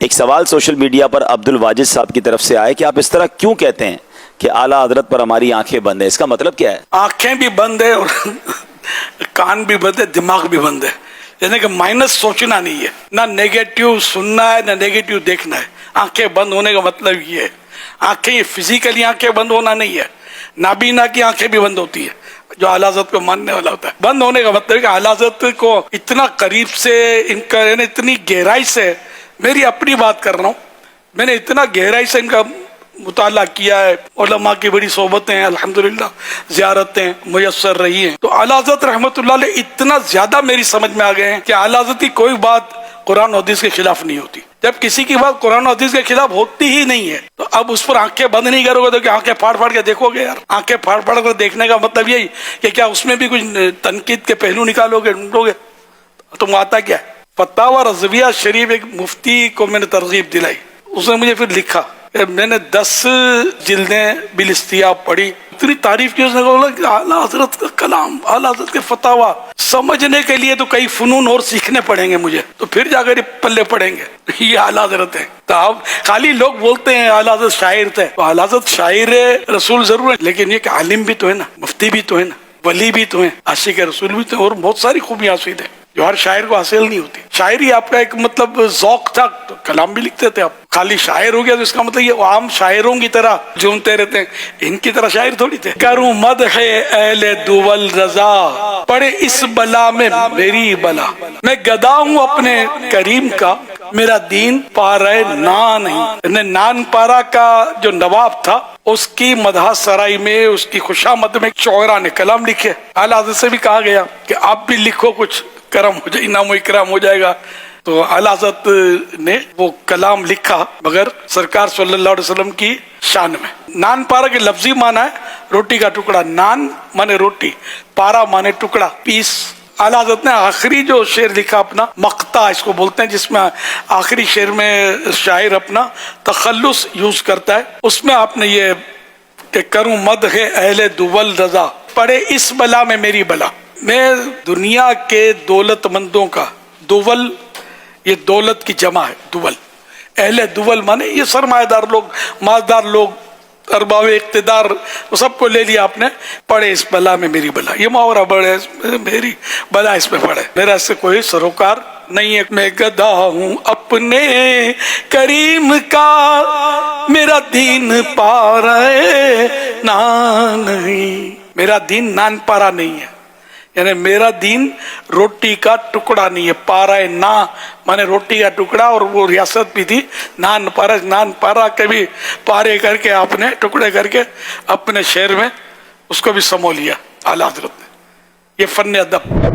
ایک سوال social media پر عبد الواجد صاحب کی طرف سے آئے کہ آپ اس طرح کیوں کہتے ہیں کہ اعلیٰ حضرت پر ہماری آنکھیں بند ہیں، اس کا مطلب کیا ہے؟ آنکھیں بھی بند ہے اور کان بھی بند ہے، دماغ بھی بند ہے، یعنی کہ مائنس سوچنا نہیں ہے، نہ نیگیٹو سننا ہے نہ نیگیٹو دیکھنا ہے۔ آنکھیں بند ہونے کا مطلب یہ ہے، آنکھیں یہ فزیکلی آنکھیں بند ہونا نہیں ہے، نابینا کی آنکھیں بھی بند ہوتی ہے جو اعلیٰ حضرت کو ماننے والا ہوتا ہے۔ بند ہونے کا مطلب ہے کہ اعلیٰ حضرت کو اتنا قریب سے ان کا یعنی اتنی گہرائی سے، میری اپنی بات کر رہا ہوں، میں نے اتنا گہرائی سے ان کا مطالعہ کیا ہے، علماء کی بڑی صحبتیں ہیں، الحمدللہ زیارتیں میسر رہی ہیں، تو اعلیٰ حضرت رحمۃ اللہ علیہ اتنا زیادہ میری سمجھ میں آ گئے ہیں کہ اعلیٰ حضرت کی کوئی بات قرآن و حدیث کے خلاف نہیں ہوتی۔ جب کسی کی بات قرآن و حدیث کے خلاف ہوتی ہی نہیں ہے تو اب اس پر آنکھیں بند نہیں کرو گے تو کہ آنکھیں پھاڑ پھاڑ کے دیکھو گے؟ یار آنکھیں پھاڑ پھاڑ کر دیکھنے کا مطلب یہی کہ کیا اس میں بھی کچھ تنقید کے پہلو نکالو گے، ڈھونڈو گے؟ تم آتا کیا ہے؟ فتاوی رضویہ شریف ایک مفتی کو میں نے ترغیب دلائی، اس نے مجھے پھر لکھا، میں نے 10 جلدیں بالاستیاب پڑھی، اتنی تعریف کی، اس نے کہا کہ اعلیٰ حضرت کا کلام، اعلیٰ حضرت کے فتاوی سمجھنے کے لیے تو کئی فنون اور سیکھنے پڑیں گے مجھے، تو پھر جا کر پلے پڑیں گے یہ اعلیٰ حضرت ہے۔ تو اب خالی لوگ بولتے ہیں اعلیٰ حضرت شاعر تھے، تو اعلیٰ حضرت شاعر رسول ضرور ہے، لیکن یہ کہ عالم بھی تو ہے نا، مفتی بھی تو ہے نا، ولی بھی تو ہیں، عاشق رسول بھی تو ہیں، اور بہت ساری خوبیاں حاصل ہیں جو ہر شاعر کو حاصل نہیں ہوتی۔ شاعری آپ کا ایک مطلب ذوق تھا تو کلام بھی لکھتے تھے، آپ خالی شاعر ہو گیا تو اس کا مطلب یہ عام شاعروں کی طرح جھومتے رہتے ہیں، ان کی طرح شاعر تھوڑی تھے۔ کروں مدح اہل دول رضا، پڑے اس بلا میں میری بلا، میں گدا ہوں اپنے کریم کا، میرا دین پارہ نا نہیں۔ نان پارا کا جو نواب تھا اس کی مدح سرائی میں، اس کی خوشامد میں شعراء نے کلام لکھے۔ اعلیٰ حضرت سے بھی کہا گیا کہ آپ بھی لکھو، کچھ کرم ہو جائے، انعام و اکرام ہو جائے گا، تو اعلیٰ حضرت نے وہ کلام لکھا مگر سرکار صلی اللہ علیہ وسلم کی شان میں۔ نان پارا کے لفظی معنی ہے روٹی کا ٹکڑا، نان مانے روٹی، پارا مانے ٹکڑا، پیس۔ اعلیٰ حضرت نے آخری جو شعر لکھا اپنا، مقطع اس کو بولتے ہیں، جس میں آخری شعر میں شاعر اپنا تخلص یوز کرتا ہے، اس میں آپ نے یہ کہ کروں مدح اہل دول رضا، پڑے اس بلا میں میری بلا۔ میں دنیا کے دولت مندوں کا، دول یہ دولت کی جمع ہے، دول، اہل دول مانے یہ سرمایہ دار لوگ، مالدار لوگ، ارباب اقتدار، وہ سب کو لے لیا آپ نے، پڑے اس بلا میں میری بلا، یہ محاورہ بڑے میری بلا اس میں پڑے، میرا اس سے کوئی سروکار نہیں ہے، میں گدا ہوں اپنے کریم کا، میرا دین پارہ نا نہیں، میرا دین نان پارا نہیں ہے، یعنی میرا دین روٹی کا ٹکڑا نہیں ہے۔ پارا نا مانے روٹی کا ٹکڑا، اور وہ ریاست بھی تھی نان پارا، نان پارا کے بھی پارے کر کے آپ نے ٹکڑے کر کے اپنے شہر میں اس کو بھی سمو لیا اعلیٰ حضرت نے۔ یہ فن ادب۔